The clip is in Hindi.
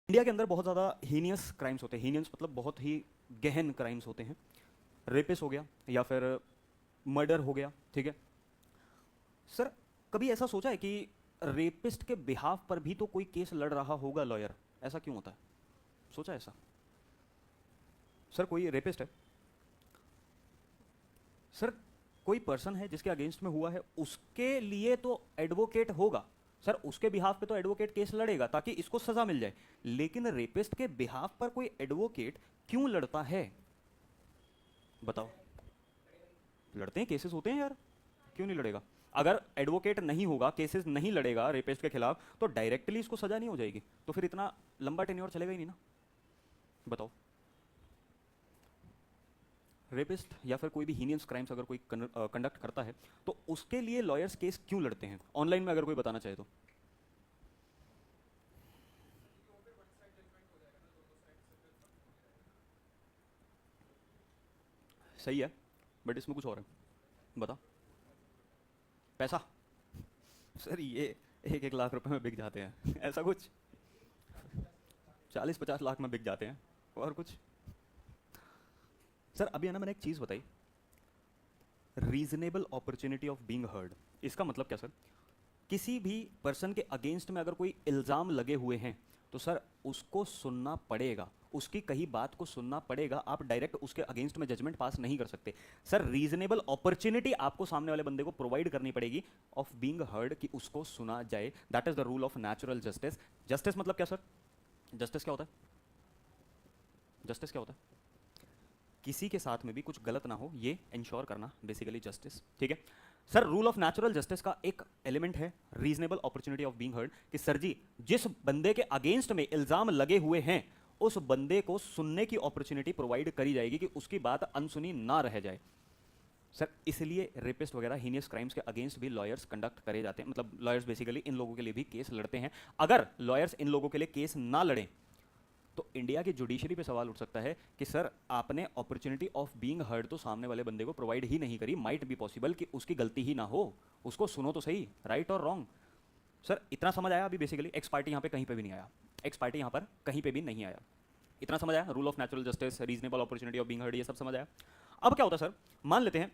इंडिया के अंदर बहुत ज़्यादा हीनियस क्राइम्स होते हैं। हीनियस मतलब बहुत ही गहन क्राइम्स होते हैं। रेपिस हो गया या फिर मर्डर हो गया, ठीक है सर। कभी ऐसा सोचा है कि रेपिस्ट के बिहाफ पर भी तो कोई केस लड़ रहा होगा लॉयर? ऐसा क्यों होता है? सोचा है ऐसा? सर कोई रेपिस्ट है सर, कोई पर्सन है जिसके अगेंस्ट में हुआ है, उसके लिए तो एडवोकेट होगा सर, उसके बिहाफ पे तो एडवोकेट केस लड़ेगा ताकि इसको सजा मिल जाए। लेकिन रेपिस्ट के बिहाफ पर कोई एडवोकेट क्यों लड़ता है? बताओ। लड़ते हैं, केसेस होते हैं यार, क्यों नहीं लड़ेगा? अगर एडवोकेट नहीं होगा, केसेस नहीं लड़ेगा रेपिस्ट के खिलाफ, तो डायरेक्टली इसको सजा नहीं हो जाएगी, तो फिर इतना लंबा टेन्योर चलेगा ही नहीं ना। बताओ। रेपिस्ट या फिर कोई भी हीनियस क्राइम्स अगर कोई कंडक्ट करता है तो उसके लिए लॉयर्स केस क्यों लड़ते हैं? ऑनलाइन में अगर कोई बताना चाहे तो। सही है, बट इसमें कुछ और है। बता। पैसा। सर ये 1-1 लाख रुपए में बिक जाते हैं ऐसा कुछ? 40-50 लाख में बिक जाते हैं। और कुछ? सर अभी है ना, मैंने एक चीज़ बताई, reasonable opportunity of being heard. इसका मतलब क्या सर? किसी भी पर्सन के अगेंस्ट में अगर कोई इल्ज़ाम लगे हुए हैं तो सर उसको सुनना पड़ेगा, उसकी कही बात को सुनना पड़ेगा। आप डायरेक्ट उसके अगेंस्ट में जजमेंट पास नहीं कर सकते सर। रीजनेबल अपॉर्चुनिटी आपको सामने वाले बंदे को प्रोवाइड करनी पड़ेगी ऑफ बीइंग हर्ड, कि उसको सुना जाए। That is the rule of natural justice. Justice मतलब क्या सर? जस्टिस क्या होता है? जस्टिस क्या होता है? किसी के साथ में भी कुछ गलत ना हो, ये इंश्योर करना बेसिकली जस्टिस, ठीक है sir. Rule of natural justice का एक एलिमेंट है reasonable opportunity of being heard, कि सर जी जिस बंदे के अगेंस्ट में इल्जाम लगे हुए हैं उस बंदे को सुनने की अपॉर्चुनिटी प्रोवाइड करी जाएगी, कि उसकी बात अनसुनी ना रह जाए सर। इसलिए रेपिस्ट वगैरह हीनियस क्राइम्स के अगेंस्ट भी लॉयर्स कंडक्ट करे जाते हैं, मतलब लॉयर्स बेसिकली इन लोगों के लिए भी केस लड़ते हैं। अगर लॉयर्स इन लोगों के लिए केस ना लड़ें तो इंडिया की जुडिशरी पे सवाल उठ सकता है कि सर आपने अपॉर्चुनिटी ऑफ बीइंग हर्ड तो सामने वाले बंदे को प्रोवाइड ही नहीं करी। माइट बी पॉसिबल कि उसकी गलती ही ना हो, उसको सुनो तो सही, राइट और रॉन्ग। सर इतना समझ आया? अभी बेसिकली एक्स पार्टी यहाँ पे कहीं पे भी नहीं आया, एक्स पार्टी यहाँ पर कहीं पे भी नहीं आया। इतना समझ आया? Rule of natural justice, reasonable opportunity of being heard, ये सब समझ आया। अब क्या होता है सर, मान लेते हैं